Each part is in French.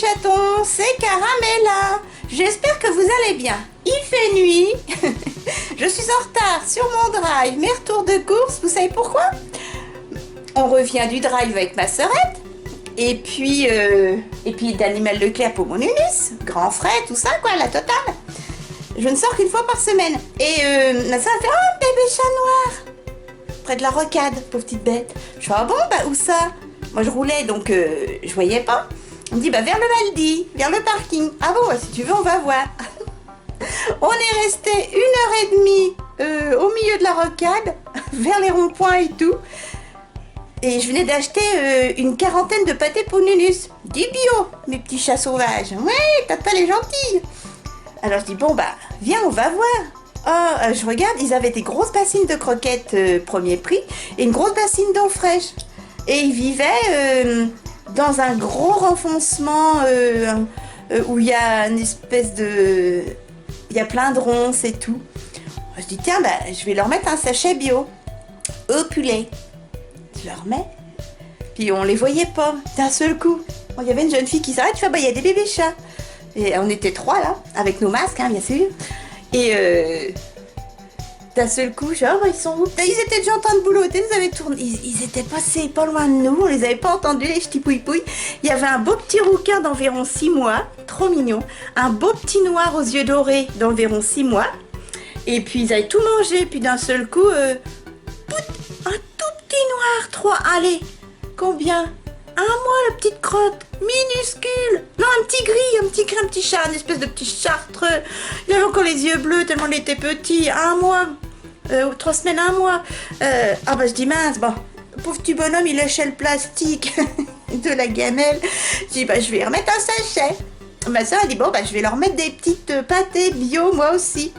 chatons, c'est Caramella. J'espère que vous allez bien. Il fait nuit. Je suis en retard sur mon drive. Mes retours de course, vous savez pourquoi? On revient du drive avec ma sœurette. Et puis d'Animal Leclerc pour mon Ulysse. Grand frais, tout ça quoi, la totale. Je ne sors qu'une fois par semaine. Et ma sœur fait « Oh, bébé chat noir !» Près de la rocade, pauvre petite bête. Je fais « Ah bon, bah où ça ?» Moi je roulais donc je voyais pas. On me dit bah vers le Maldi, vers le parking. Ah bon, bah, si tu veux on va voir. On est resté 1h30 au milieu de la rocade, vers les ronds-points et tout. Et je venais d'acheter une quarantaine de pâtés pour Nunus. Du bio, mes petits chats sauvages. Ouais, tata elle est gentille. Alors je dis bon bah viens on va voir. Oh, je regarde, ils avaient des grosses bassines de croquettes premier prix et une grosse bassine d'eau fraîche. Et ils vivaient dans un gros renfoncement où il y a une espèce de... Il y a plein de ronces et tout. Je dis tiens, bah, je vais leur mettre un sachet bio. Au poulet. Je leur mets. Puis on les voyait pas d'un seul coup. Il y avait une jeune fille qui s'arrête, je fais bah il y a des bébés chats. Et on était 3 là, avec nos masques hein, bien sûr. Et d'un seul coup, genre, ils sont où? Ils étaient déjà en train de boulotter, ils avaient tourné, ils étaient passés pas loin de nous, on les avait pas entendus, les ch'tis pouille-pouille. Il y avait un beau petit rouquin d'environ 6 mois, trop mignon. Un beau petit noir aux yeux dorés d'environ 6 mois. Et puis ils avaient tout mangé, puis d'un seul coup, pout, un tout petit noir, 3, allez, combien? 1 mois, la petite crotte, minuscule. Non, un petit gris, un petit chat, une espèce de petit chartreux. Il avait encore les yeux bleus tellement il était petit. 1 mois, 3 semaines, 1 mois. Ah bah je dis mince, bon, pauvre petit bonhomme, il lâchait le plastique de la gamelle. Je dis bah je vais y remettre un sachet. Ma soeur a dit bon bah je vais leur mettre des petites pâtés bio moi aussi.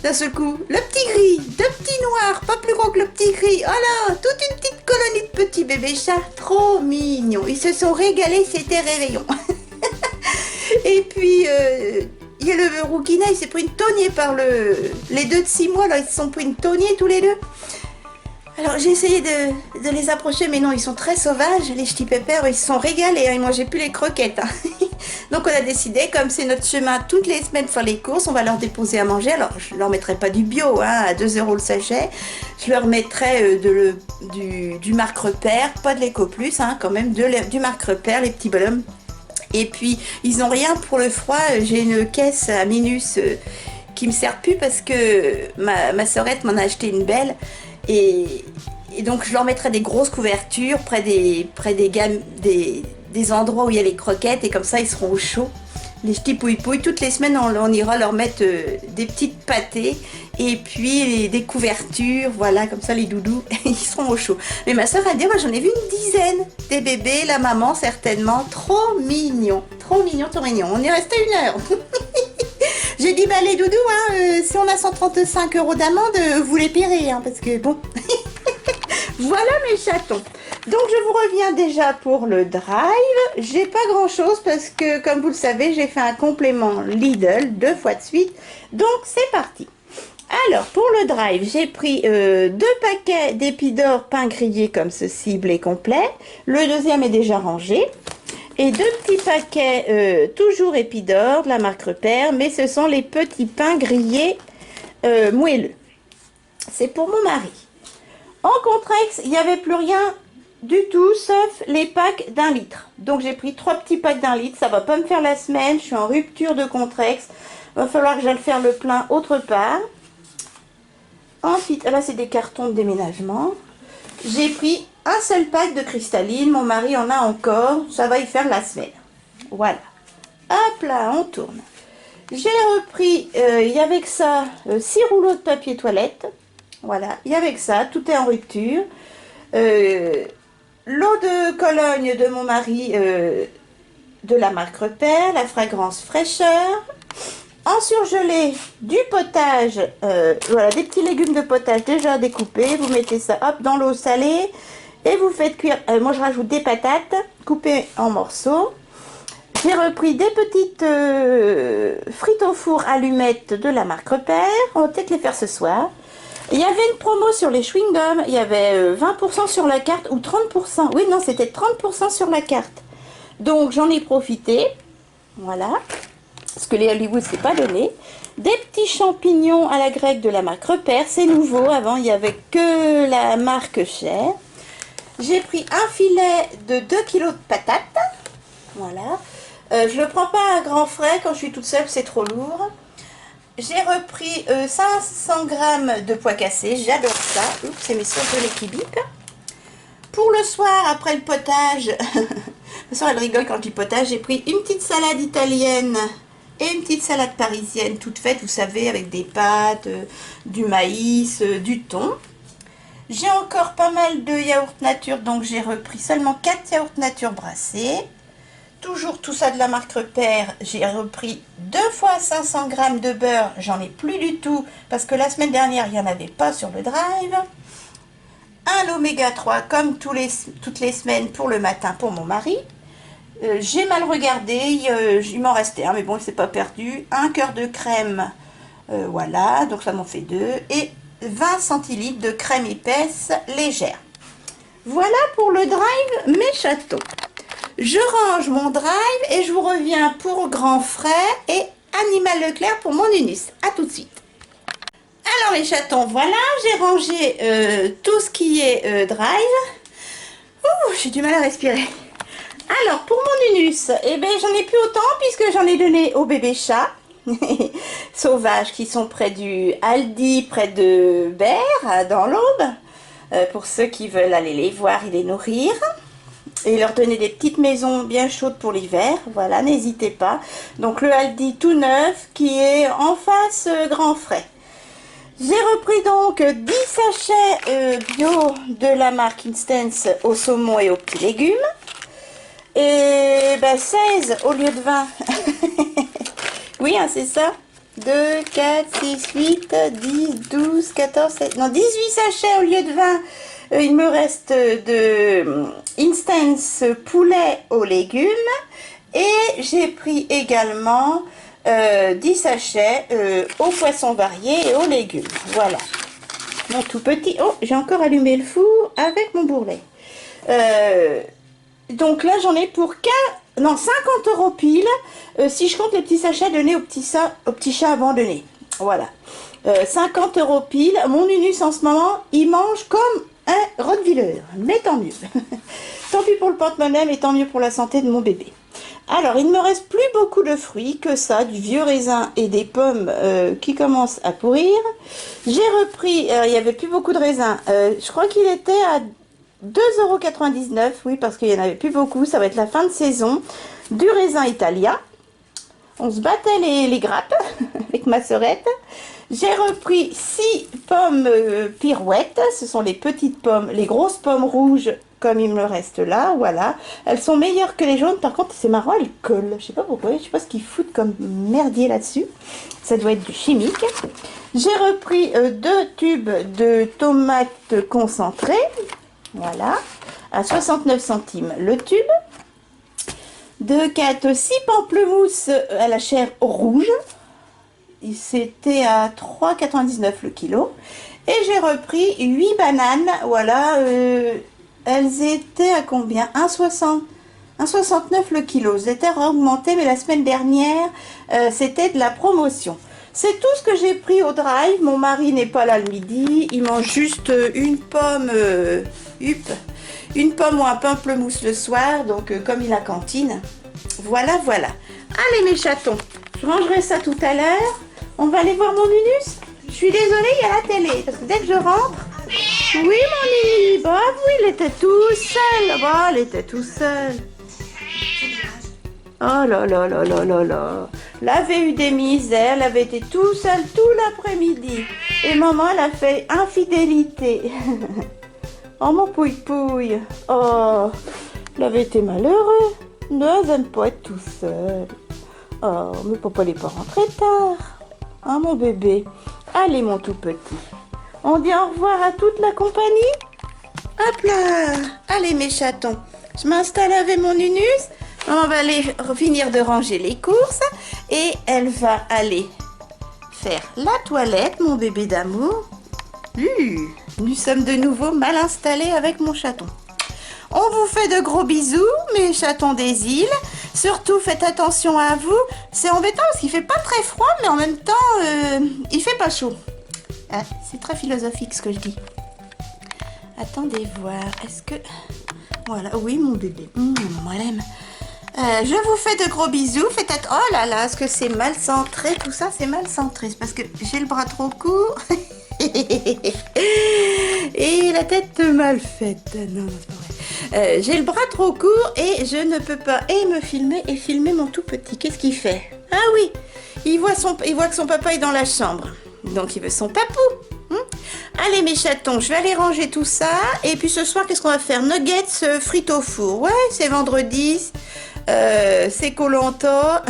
D'un seul coup, le petit gris, 2 petits noirs, pas plus gros que le petit gris. Oh là, toute une petite colonie de petits bébés chats, trop mignons. Ils se sont régalés, c'était réveillon. Et puis, il y a le rouquina, il s'est pris une tognée par les 2 de 6 mois, là, ils se sont pris une tognée tous les 2. Alors j'ai essayé de les approcher, mais non, ils sont très sauvages, les ch'tis pépères, ils se sont régalés, hein, ils mangeaient plus les croquettes. Hein. Donc on a décidé, comme c'est notre chemin toutes les semaines faire les courses, on va leur déposer à manger. Alors je leur mettrai pas du bio, hein, à 2 € le sachet, je leur mettrai du Marc Repère, pas de l'Eco Plus, hein, quand même, du Marc Repère, les petits bonhommes. Et puis ils ont rien pour le froid, j'ai une caisse à Minus qui me sert plus parce que ma sœurette m'en a acheté une belle. Et donc je leur mettrai des grosses couvertures près des endroits où il y a les croquettes et comme ça ils seront au chaud. Les ch'tis pouille-pouille, toutes les semaines on ira leur mettre des petites pâtés et puis des couvertures, voilà, comme ça les doudous, ils seront au chaud. Mais ma soeur a dit, moi j'en ai vu une dizaine, des bébés, la maman certainement, trop mignon, trop mignon, trop mignon. On est resté 1 heure. J'ai dit, bah les doudous, hein, si on a 135 € d'amende, vous les paierez, hein, parce que bon. Voilà mes chatons. Donc je vous reviens déjà pour le drive. J'ai pas grand chose parce que, comme vous le savez, j'ai fait un complément Lidl 2 fois de suite. Donc c'est parti. Alors pour le drive, j'ai pris 2 paquets d'Épidore pain grillé comme ceci, blé complet. Le deuxième est déjà rangé. Et 2 petits paquets, toujours Épidore, de la marque Repère, mais ce sont les petits pains grillés moelleux. C'est pour mon mari. En Contrex, il n'y avait plus rien du tout, sauf les packs d'1 litre. Donc j'ai pris 3 petits packs d'1 litre, ça va pas me faire la semaine, je suis en rupture de Contrex. Il va falloir que j'aille faire le plein autre part. Ensuite, là c'est des cartons de déménagement. J'ai pris un seul pack de cristalline, mon mari en a encore, ça va y faire la semaine. Voilà. Hop là, on tourne. J'ai repris, il y avait que ça, 6 rouleaux de papier toilette. Voilà, il y avait que ça, tout est en rupture. L'eau de Cologne de mon mari, de la marque Repère, la fragrance fraîcheur. En surgelé, du potage, voilà, des petits légumes de potage déjà découpés. Vous mettez ça, hop, dans l'eau salée et vous faites cuire. Moi, je rajoute des patates coupées en morceaux. J'ai repris des petites frites au four allumettes de la marque Repère. On va peut-être les faire ce soir. Il y avait une promo sur les chewing-gums. Il y avait 20% sur la carte ou 30%. Oui, non, c'était 30% sur la carte. Donc, j'en ai profité. Voilà. Parce que les Hollywood, c'est pas donné. Des petits champignons à la grecque de la marque Repère. C'est nouveau. Avant, il n'y avait que la marque Cher. J'ai pris un filet de 2 kg de patates. Voilà. Je le prends pas à grand frais quand je suis toute seule, c'est trop lourd. J'ai repris 500 g de pois cassés. J'adore ça. Oups, c'est mes soeurs qui bipent. Pour le soir, après le potage, de toute façon, elle rigole quand je dis potage, j'ai pris une petite salade italienne et une petite salade parisienne, toute faite, vous savez, avec des pâtes, du maïs, du thon. J'ai encore pas mal de yaourt nature, donc j'ai repris seulement 4 yaourts nature brassés. Toujours tout ça de la marque Repère, j'ai repris 2 fois 500 g de beurre, j'en ai plus du tout, parce que la semaine dernière, il n'y en avait pas sur le drive. Un oméga 3 comme toutes les semaines pour le matin pour mon mari. J'ai mal regardé, il m'en restait un, mais bon, il s'est pas perdu. Un cœur de crème, voilà, donc ça m'en fait 2. Et 20 centilitres de crème épaisse légère. Voilà pour le drive mes chatons. Je range mon drive et je vous reviens pour Grand Frais et Animal Leclerc pour mon Unus. A tout de suite. Alors les chatons, voilà, j'ai rangé tout ce qui est drive. Ouh, j'ai du mal à respirer. Alors pour mon Unus, eh ben, j'en ai plus autant puisque j'en ai donné aux bébés chats sauvages qui sont près du Aldi, près de Berre, dans l'Aube. Pour ceux qui veulent aller les voir et les nourrir. Et leur donner des petites maisons bien chaudes pour l'hiver. Voilà, n'hésitez pas. Donc le Aldi tout neuf qui est en face Grand Frais. J'ai repris donc 10 sachets bio de la marque Instance au saumon et aux petits légumes. Et ben 16 au lieu de 20. Oui, hein, c'est ça. 2, 4, 6, 8, 10, 12, 14, 16... Non, 18 sachets au lieu de 20. Il me reste de Instance poulet aux légumes. Et j'ai pris également 10 sachets aux poissons variés et aux légumes. Voilà. Mon tout petit... Oh, j'ai encore allumé le four avec mon bourrelet. Donc là, j'en ai pour 50 € pile. Si je compte les petits sachets donnés aux petits chats abandonnés. Voilà. 50 € pile. Mon Unus en ce moment, il mange comme un Rottweiler. Mais tant mieux. Tant pis pour le porte-monnaie, mais tant mieux pour la santé de mon bébé. Alors, il ne me reste plus beaucoup de fruits que ça, du vieux raisin et des pommes qui commencent à pourrir. J'ai repris, il n'y avait plus beaucoup de raisins. Je crois qu'il était à 2,99 €, oui, parce qu'il n'y en avait plus beaucoup. Ça va être la fin de saison. Du raisin italien. On se battait les grappes avec ma sœurette. J'ai repris 6 pommes pirouettes. Ce sont les petites pommes, les grosses pommes rouges, comme il me reste là, voilà. Elles sont meilleures que les jaunes, par contre, c'est marrant, elles collent. Je sais pas pourquoi, je sais pas ce qu'ils foutent comme merdier là-dessus. Ça doit être du chimique. J'ai repris 2 tubes de tomates concentrées, voilà, à 69 centimes le tube. 6 pamplemousses à la chair rouge. C'était à 3,99 € le kilo. Et j'ai repris 8 bananes, voilà, elles étaient à combien? 1,69 € le kilo. Elles étaient augmentées, mais la semaine dernière, c'était de la promotion. C'est tout ce que j'ai pris au drive. Mon mari n'est pas là le midi. Il mange juste une pomme, une pomme ou un pamplemousse le soir. Donc, comme il a cantine. Voilà, voilà. Allez, mes chatons. Je rangerai ça tout à l'heure. On va aller voir mon Unus. Je suis désolée, il y a la télé. Parce que dès que je rentre... Oui, mon Unus. Bah oui, il était tout seul. Bah, il était tout seul. Oh là là là là là là. Elle avait eu des misères. Elle avait été tout seul tout l'après-midi. Et maman, elle a fait infidélité. Oh, mon pouille-pouille. Oh, il avait été malheureux. Non, elle n'aime pas être tout seul. Oh, mais papa n'est pas rentré tard. Ah, mon bébé. Allez, mon tout petit. On dit au revoir à toute la compagnie. Hop là. Allez, mes chatons. Je m'installe avec mon Unus. On va aller finir de ranger les courses. Et elle va aller faire la toilette, mon bébé d'amour. Nous sommes de nouveau mal installés avec mon chaton. On vous fait de gros bisous, mes chatons des îles. Surtout, faites attention à vous. C'est embêtant parce qu'il fait pas très froid, mais en même temps, il fait pas chaud. Ah, c'est très philosophique ce que je dis. Attendez voir, est-ce que... Voilà, oui mon bébé, moi l'aime. Je vous fais de gros bisous, faites attention. Oh là là, est-ce que c'est mal centré? Tout ça c'est mal centré, c'est parce que j'ai le bras trop court. Et la tête mal faite. Non, c'est pas vrai. J'ai le bras trop court et je ne peux pas me filmer et filmer mon tout petit. Qu'est-ce qu'il fait? Ah oui, il voit que son papa est dans la chambre. Donc il veut son papou. Allez mes chatons, je vais aller ranger tout ça. Et puis ce soir, qu'est-ce qu'on va faire? Nuggets frites au four. Ouais, c'est vendredi. C'est Koh-Lanta.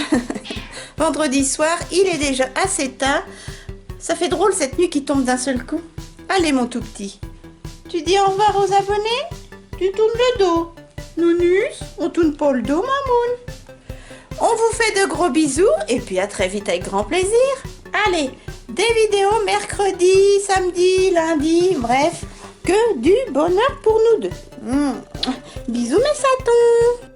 Vendredi soir, il est déjà assez tard. Ça fait drôle cette nuit qui tombe d'un seul coup. Allez mon tout petit. Tu dis au revoir aux abonnés? Tu tournes le dos. Nounus, on tourne pas le dos, mamoun. On vous fait de gros bisous et puis à très vite avec grand plaisir. Allez, des vidéos mercredi, samedi, lundi, bref, que du bonheur pour nous deux. Bisous mes chatons.